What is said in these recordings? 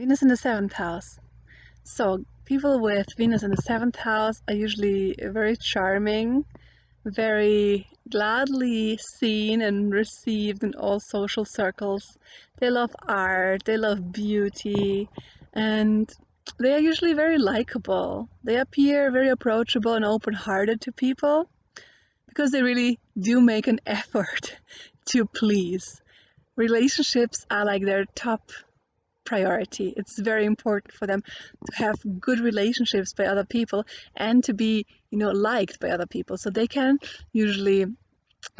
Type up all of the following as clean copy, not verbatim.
Venus in the seventh house. So, people with Venus in the seventh house are usually very charming, very gladly seen and received in all social circles. They love art, they love beauty, and they are usually very likable. They appear very approachable and open hearted to people because they really do make an effort to please. Relationships are like their top priority. It's very important for them to have good relationships by other people and to be, liked by other people. So they can usually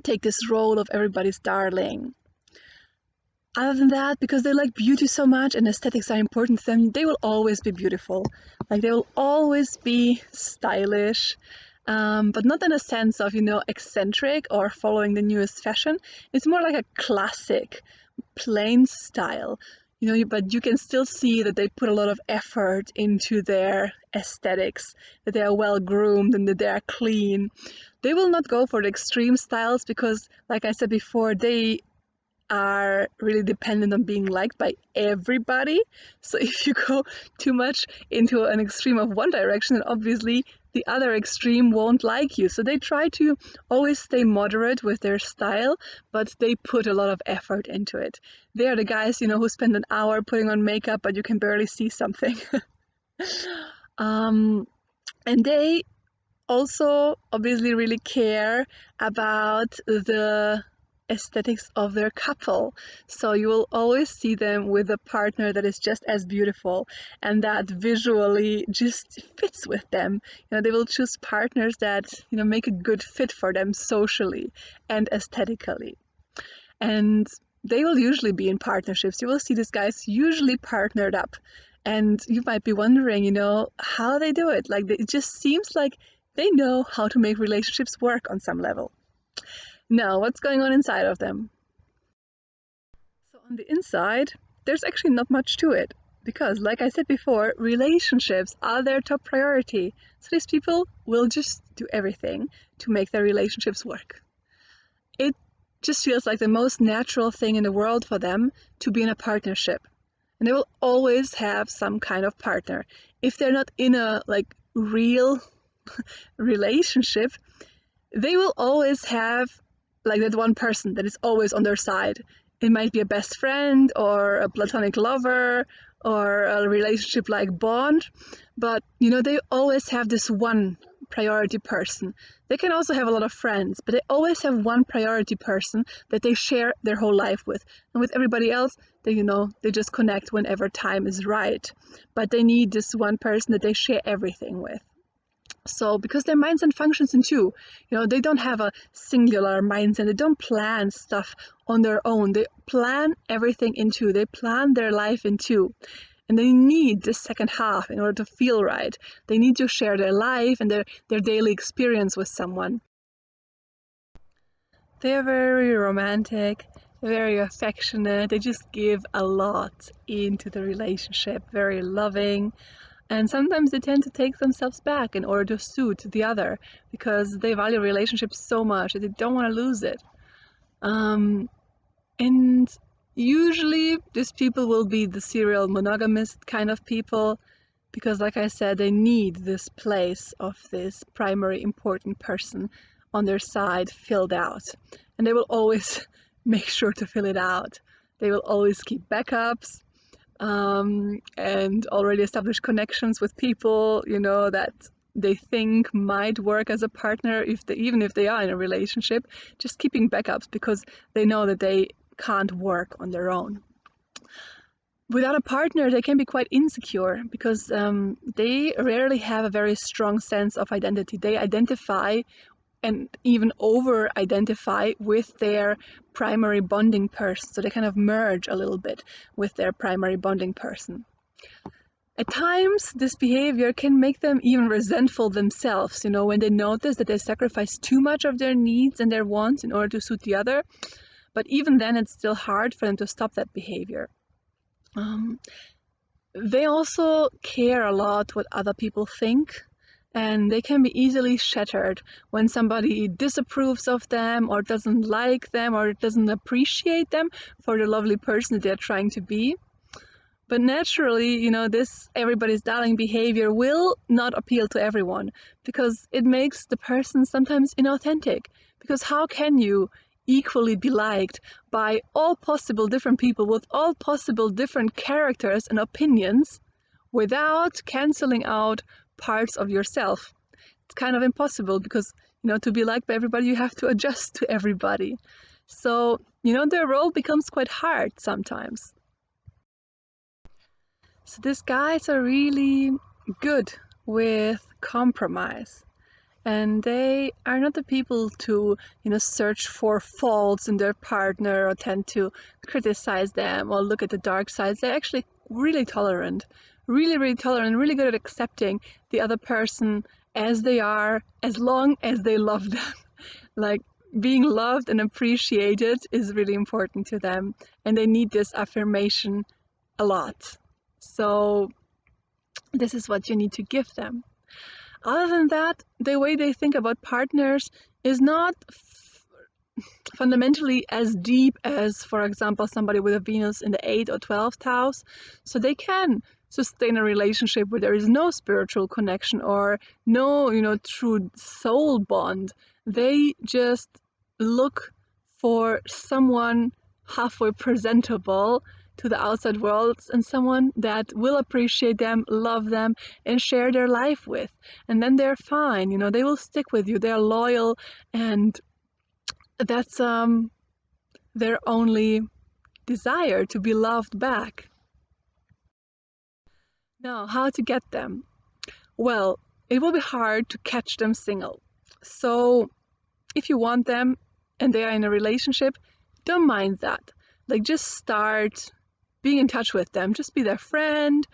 take this role of everybody's darling. Other than that, because they like beauty so much and aesthetics are important to them, they will always be beautiful. Like they will always be stylish, but not in a sense of, eccentric or following the newest fashion. It's more like a classic, plain style. But you can still see that they put a lot of effort into their aesthetics, that they are well groomed and that they are clean. They will not go for the extreme styles because, like I said before, they are really dependent on being liked by everybody. So if you go too much into an extreme of one direction, then obviously the other extreme won't like you. So they try to always stay moderate with their style, but they put a lot of effort into it. They are the guys, who spend an hour putting on makeup, but you can barely see something. And they also obviously really care about the aesthetics of their couple. So you will always see them with a partner that is just as beautiful and that visually just fits with them. They will choose partners that, make a good fit for them socially and aesthetically. And they will usually be in partnerships. You will see these guys usually partnered up. And you might be wondering, how they do it. Like, it just seems like they know how to make relationships work on some level. Now, what's going on inside of them? So on the inside, there's actually not much to it. Because, like I said before, relationships are their top priority. So these people will just do everything to make their relationships work. It just feels like the most natural thing in the world for them to be in a partnership. And they will always have some kind of partner. If they're not in a real relationship, they will always have that one person that is always on their side. It might be a best friend or a platonic lover or a relationship like bond, but they always have this one priority person. They can also have a lot of friends, but they always have one priority person that they share their whole life with. And with everybody else, they just connect whenever time is right. But they need this one person that they share everything with. So because their mindset functions in two, they don't have a singular mindset. They don't plan stuff on their own. They plan everything in two. They plan their life in two. And they need the second half in order to feel right. They need to share their life and their daily experience with someone. They are very romantic, very affectionate. They just give a lot into the relationship, very loving. And sometimes they tend to take themselves back in order to suit the other because they value relationships so much that they don't want to lose it. And usually these people will be the serial monogamist kind of people because, like I said, they need this place of this primary important person on their side filled out. And they will always make sure to fill it out. They will always keep backups. And already established connections with people, that they think might work as a partner even if they are in a relationship, just keeping backups because they know that they can't work on their own. Without a partner, they can be quite insecure because they rarely have a very strong sense of identity. They identify and even over-identify with their primary bonding person. So they kind of merge a little bit with their primary bonding person. At times, this behavior can make them even resentful themselves, when they notice that they sacrifice too much of their needs and their wants in order to suit the other. But even then, it's still hard for them to stop that behavior. They also care a lot what other people think. And they can be easily shattered when somebody disapproves of them or doesn't like them or doesn't appreciate them for the lovely person that they're trying to be. But naturally, this everybody's darling behavior will not appeal to everyone because it makes the person sometimes inauthentic. Because how can you equally be liked by all possible different people with all possible different characters and opinions without canceling out parts of yourself? It's kind of impossible because, to be liked by everybody, you have to adjust to everybody. So, their role becomes quite hard sometimes. So these guys are really good with compromise. And they are not the people to, search for faults in their partner or tend to criticize them or look at the dark sides. They're actually really tolerant, really, really tolerant, really good at accepting the other person as they are, as long as they love them. Like, being loved and appreciated is really important to them, and they need this affirmation a lot. So this is what you need to give them. Other than that, the way they think about partners is not fundamentally as deep as, for example, somebody with a Venus in the 8th or 12th house. So they can sustain a relationship where there is no spiritual connection or no, true soul bond. They just look for someone halfway presentable to the outside world and someone that will appreciate them, love them, and share their life with. And then they're fine, they will stick with you, they're loyal, and that's their only desire, to be loved back. Now, how to get them? Well, it will be hard to catch them single. So if you want them and they are in a relationship, don't mind that. Like, just start being in touch with them. Just be their friend,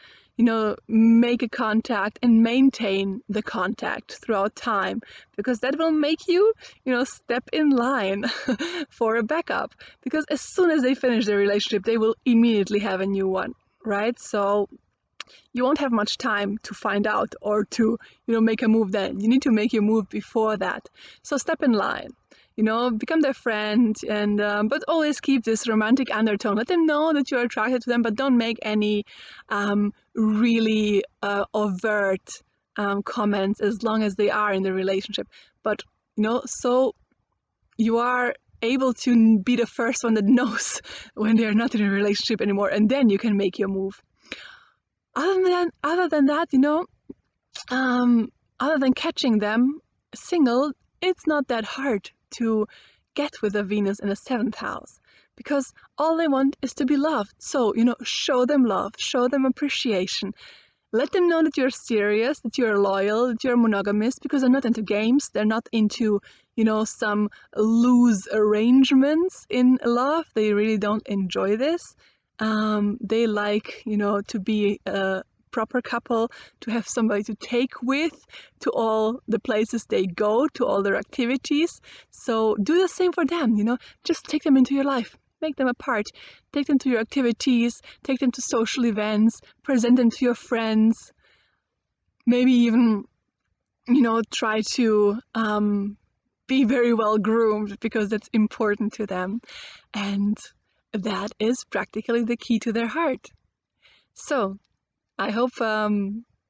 make a contact and maintain the contact throughout time, because that will make you, step in line for a backup. Because as soon as they finish their relationship, they will immediately have a new one, right? So you won't have much time to find out or to, make a move then. You need to make your move before that. So step in line, become their friend, and but always keep this romantic undertone. Let them know that you're attracted to them, but don't make any really overt comments as long as they are in the relationship. But, so you are able to be the first one that knows when they're not in a relationship anymore, and then you can make your move. Other than that, other than catching them single, it's not that hard to get with a Venus in the 7th house, because all they want is to be loved. So, show them love, show them appreciation. Let them know that you're serious, that you're loyal, that you're monogamous, because they're not into games. They're not into, some loose arrangements in love. They really don't enjoy this. They like, to be a proper couple, to have somebody to take with to all the places they go, to all their activities. So do the same for them, just take them into your life, make them a part, take them to your activities, take them to social events, present them to your friends, maybe even, try to be very well groomed, because that's important to them. And that is practically the key to their heart. So I hope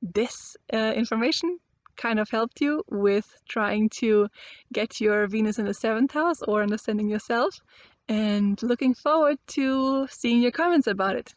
this information kind of helped you with trying to get your Venus in the 7th house or understanding yourself, and looking forward to seeing your comments about it.